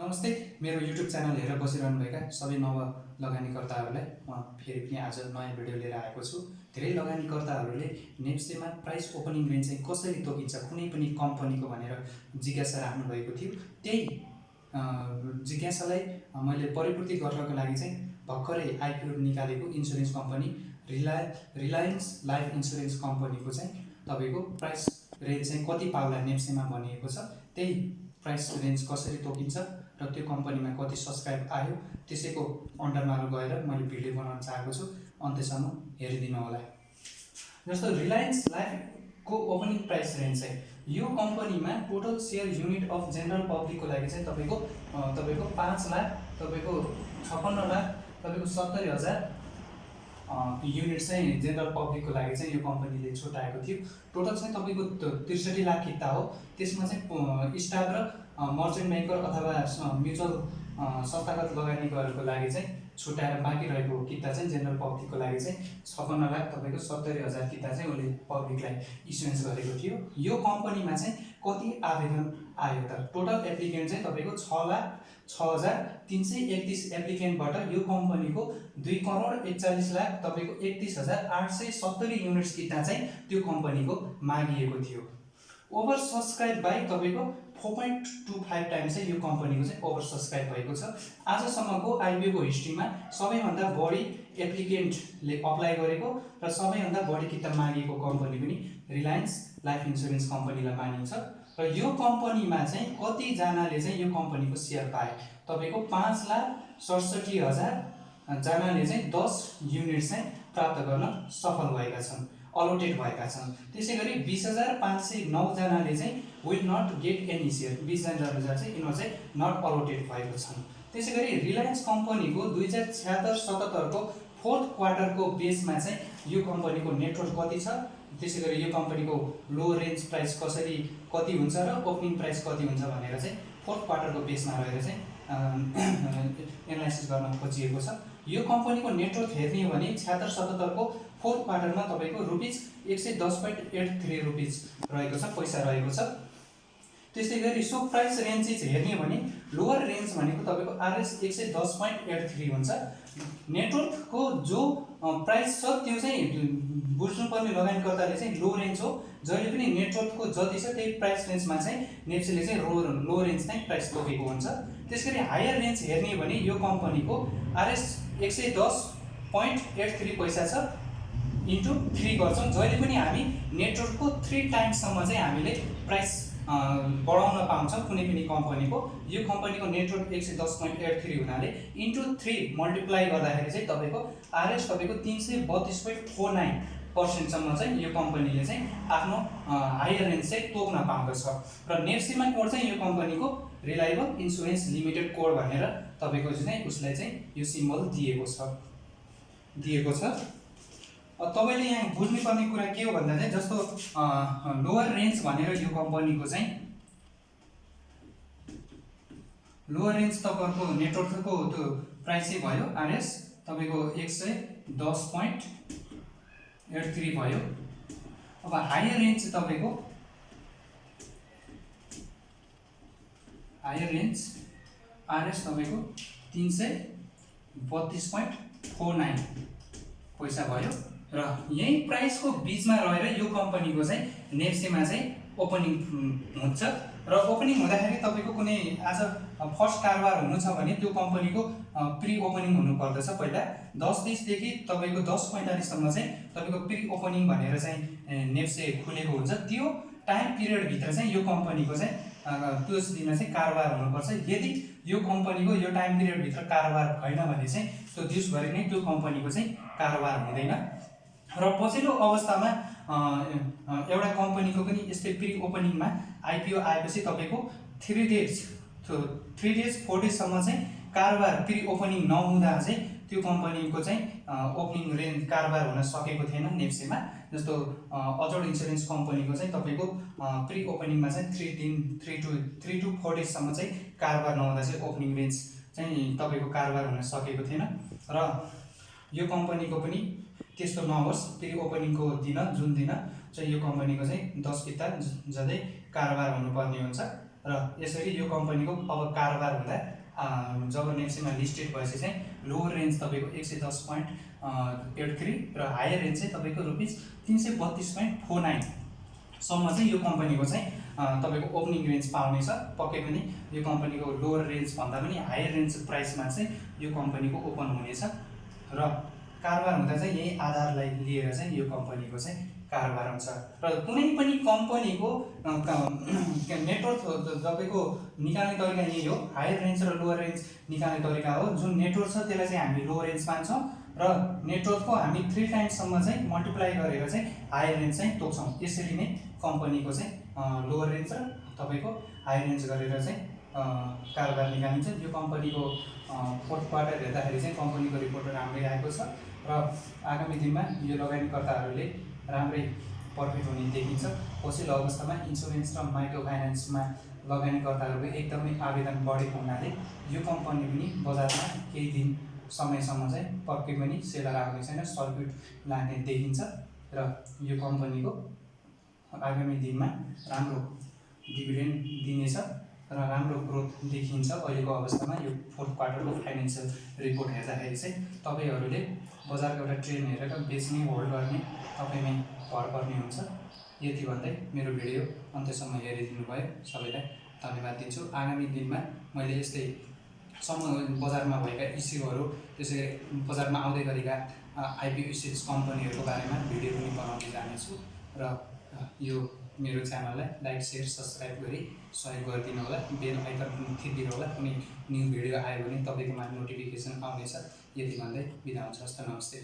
नमस्ते। मेरो YouTube channel हेरेर बसिरहनुभएका सबै नव लगानीकर्ताहरूलाई म फेरि पनि आज नयाँ भिडियो लिएर आएको छु। धेरै लगानीकर्ताहरूले नेप्सेमा प्राइस ओपनिङ रेन्ज चाहिँ कसरी तोकिन्छ कुनै पनि कम्पनीको भनेर जिज्ञासा राख्नु भएको थियो। त्यही जिज्ञासालाई मैले परिपूर्ति गर्नको लागि चाहिँ भर्खरै आइपिओ निकालेको insurance company Reliance life insurance कम्पनीको चाहिँ तपाईको प्राइस रेन्ज चाहिँ कति पाउला नेप्सेमा भनिएको छ। त्यही प्राइस रेन्ज कसरी तोकिन्छ र त्यो कम्पनीमा कति सब्सक्राइब आयो त्यसैको अन्डरमा गएर मैले भिडियो बनाउन चाहेको छु। अन्त्यसम्म हेरिदिनु होला। जस्तो रिलायन्स लाइफको ओपनिङ प्राइस रेन्ज चाहिँ यो कम्पनीमा total share unit of general पब्लिकको लागि चाहिँ तपाईको 5 लाख 56 लाख 70,000 युनिट चाहिँ जेनरल पब्लिकको लागि चाहिँ यो कम्पनीले छुटाएको थियो। टोटल चाहिँ तपाईको 63 लाख किता हो। त्यसमा चाहिँ स्टाफ र मर्चेन्ट ब्याङ्कर अथवा म्युचुअल संस्थागत लगानीहरूको लागि चाहिँ छुटाएर बाँकी रहेको किता चाहिँ जेनरल पब्लिकको लागि चाहिँ 56 लाख 70,000 किता चाहिँ उसले पब्लिकलाई इस्युएन्स गरेको थियो। यो कम्पनीमा चाहिँ कति आवेदन आयो त? टोटल एप्लिकेन्ट चाहिँ तपाईको 6,06,331 एप्लिकेन्टबाट यो कम्पनीको 2,41,00,000 तपाईको 31,870 युनिट्स किता चाहिँ त्यो कम्पनीको मागिएको थियो। ओभर सब्सक्राइब बाई तपाईको 4.25 टाइम्स चाहिँ यो कम्पनीको चाहिँ ओभर सब्सक्राइब भएको छ। आजसम्मको आइपिओको हिस्ट्रीमा सबैभन्दा बढी एप्लिकेन्टले अप्लाई गरेको र सबैभन्दा बढी किता मागेको कम्पनी पनि रिलायन्स लाइफ इन्सुरेन्स कम्पनीलाई मानिन्छ। र यो कम्पनीमा चाहिँ कतिजनाले चाहिँ यो कम्पनीको सेयर पाए? तपाईको 5,67,000 जनाले चाहिँ 10 युनिट चाहिँ प्राप्त गर्न सफल भएका छन्, अलोटेड भएका छन्। त्यसैगरी 20,509 जनाले चाहिँ will not get any share, 20 जना चाहिँ यिनीहरू चाहिँ नट अलोटेड भएको छन्। त्यसैगरी रिलायन्स कम्पनीको 2076-77 को फोर्थ क्वार्टरको बेसमा चाहिँ यो कम्पनीको नेटवर्थ कति छ, त्यसैगरी यो कम्पनीको लो रेन्ज प्राइस कति हुन्छ र ओपनिङ प्राइस कति हुन्छ भनेर चाहिँ फोर्थ क्वार्टरको बेसमा रहेर चाहिँ एनालाइसिस गर्न खोजिएको छ। यो कम्पनीको नेटवर्थ हेर्ने हो भने 76-77 को फोर्थ क्वार्टरमा तपाईको रुपीज 110.83 रुपीज रहेको छ, पैसा रहेको छ। त्यसैगरी सो प्राइस रेन्ज चाहिँ हेर्ने हो भने लोअर रेन्ज भनेको तपाईको आरएस 110.83 हुन्छ। नेटवर्कको जो प्राइस छ त्यो चाहिँ बुझ्नुपर्ने लगानीकर्ताले चाहिँ लो रेन्ज हो। जहिले पनि नेटवर्कको जति छ त्यही प्राइस रेन्जमा चाहिँ नेप्सेले चाहिँ लो रेन्ज चाहिँ प्राइस तोकेको हुन्छ। त्यसगरी हायर रेन्ज हेर्ने भने यो कम्पनीको आरएस 110.83 पैसा छ इन्टु 3 गर्छौँ। जहिले पनि हामी नेटवर्कको 3 टाइम्ससम्म चाहिँ हामीले प्राइस बढाउन पाउँछौँ कुनै पनि कम्पनीको। यो कम्पनीको नेटवर्क 110.83 हुनाले इन्टु 3 मल्टिप्लाई गर्दाखेरि चाहिँ तपाईको आरएस तपाईको 332.49% सम्म चाहिँ यो कम्पनीले चाहिँ आफ्नो हायर रेन्ज चाहिँ तोक्न पाउँदछ। र नेप्सेमा कोड चाहिँ यो कम्पनीको रिलायबल इन्सुरेन्स लिमिटेड कोड भनेर तपाईको चाहिँ उसलाई चाहिँ यो सिम्बल दिएको छ। तपाईले यहाँ बुझ्नुपर्ने कुरा के हो भन्दा चाहिँ जस्तो लोअर रेन्ज भनेर यो कम्पनीको चाहिँ लोअर रेन्ज तपाईको नेटवर्कको त्यो प्राइस चाहिँ भयो आरएस तपाईको 110.83 भयो। अब हायर रेन्ज तपाईको आरएस तपाईको 332.49 पैसा भयो। र यही प्राइसको बीचमा रहेर यो कम्पनीको चाहिँ नेप्सेमा चाहिँ ओपनिङ हुन्छ। र ओपनिङ हुँदाखेरि तपाईको कुनै आज फर्स्ट कारोबार हुनु छ भने त्यो कम्पनीको प्री ओपनिङ हुनु पर्दछ। पहिला 10:30 देखि तपाईको 10:45 सम्म चाहिँ तपाईको प्री ओपनिङ भनेर चाहिँ नेप्से खुलेको हुन्छ। त्यो टाइम पिरियड भित्र चाहिँ यो कम्पनीको चाहिँ त्यस दिन चाहिँ कारोबार हुनुपर्छ। यदि यो कम्पनीको यो टाइम पिरियड भित्र कारोबार भएन भने चाहिँ त्यो दिउँसभरि नै त्यो कम्पनीको चाहिँ कारोबार हुँदैन। र पछिल्लो अवस्थामा एउटा कम्पनीको पनि यस्तै प्री ओपनिङमा आइपिओ आएपछि तपाईको 3 डेज 4 डेजसम्म चाहिँ कारोबार प्री ओपनिङ नहुँदा चाहिँ त्यो कम्पनीको चाहिँ ओपनिङ रेन्ज कारोबार हुन सकेको थिएन नेप्सेमा। जस्तो अजोड इन्सुरेन्स कम्पनीको चाहिँ तपाईको प्री ओपनिङमा चाहिँ 3 to 4 डेजसम्म चाहिँ कारोबार नहुँदा चाहिँ ओपनिङ रेन्ज चाहिँ तपाईको कारोबार हुन सकेको थिएन। र यो कम्पनीको पनि त्यस्तो नहोस्, प्री ओपनिङको दिन जुन दिन चाहिँ यो कम्पनीको चाहिँ 10 किता जस्तै कारोबार हुनुपर्ने हुन्छ। र यसरी यो कम्पनीको अब कारोबार हुँदा जब नेप्सीमा लिस्टेड भएपछि चाहिँ लोवर रेन्ज तपाईँको 110.83 र हायर रेन्ज चाहिँ तपाईँको ₹332.49 सम्म चाहिँ यो कम्पनीको चाहिँ तपाईँको ओपनिङ रेन्ज पाउनेछ। पक्कै पनि यो कम्पनीको लोवर रेन्ज भन्दा पनि हायर रेन्ज प्राइसमा चाहिँ यो कम्पनीको ओपन हुनेछ र कारोबार हुँदा चाहिँ यही आधारलाई लिएर चाहिँ यो कम्पनीको चाहिँ कारोबार हुन्छ। र कुनै पनि कम्पनीको नेटवर्क तपाईँको निकाल्ने तरिका यही हो, हायर रेन्ज र लोवर रेन्ज निकाल्ने तरिका हो। जुन नेटवर्क छ त्यसलाई चाहिँ हामी लोवर रेन्ज मान्छौँ र नेटवर्कको हामी 3 टाइम्ससम्म चाहिँ मल्टिप्लाई गरेर चाहिँ हायर रेन्ज चाहिँ तोक्छौँ। यसरी नै कम्पनीको चाहिँ लोवर रेन्ज र तपाईँको हायर रेन्ज गरेर चाहिँ कारोबार निकालिन्छ। यो कम्पनीको फोर्थ क्वार्टर हेर्दाखेरि चाहिँ कम्पनीको रिपोर्ट राम्रै आएको छ र आगामी दिनमा यो लगानीकर्ताहरूले राम्रै प्रफिट हुने देखिन्छ। पछिल्लो अवस्थामा इन्सुरेन्स र माइक्रो फाइनेन्समा लगानीकर्ताहरूको एकदमै आवेदन बढेको हुनाले यो कम्पनी पनि बजारमा केही दिन समयसम्म चाहिँ पक्कै पनि सेलर आउने छैन, सर्किट लाग्ने देखिन्छ र यो कम्पनीको आगामी दिनमा राम्रो डिभिडेन्ड दिनेछ र राम्रो ग्रोथ देखिन्छ। अहिलेको अवस्थामा यो फोर्थ क्वार्टरको फाइनेन्सियल रिपोर्ट हेर्दाखेरि चाहिँ तपाईँहरूले बजारको एउटा ट्रेन्ड हेरेर बेच्ने होल्ड गर्ने तपाईँमै भर पर्ने हुन्छ। यति भन्दै मेरो भिडियो अन्त्यसम्म हेरिदिनु भयो, सबैलाई धन्यवाद दिन्छु। आगामी दिनमा मैले यस्तै बजारमा भएका इस्युहरू, त्यसै बजारमा आउँदै गरेका आइपिओ स्टेज कम्पनीहरूको बारेमा भिडियो पनि बनाउँदै जानेछु र यो मेरो च्यानललाई लाइक शेयर सब्सक्राइब गरी सहयोग गरिदिनु होला। बेल आइकन पनि थिचिदिनु होला, कुनै न्यू भिडियो आयो भने तपाईँकोमा नोटिफिकेसन आउनेछ। यति भन्दै बिदा हुन्छ। हस्त नमस्ते।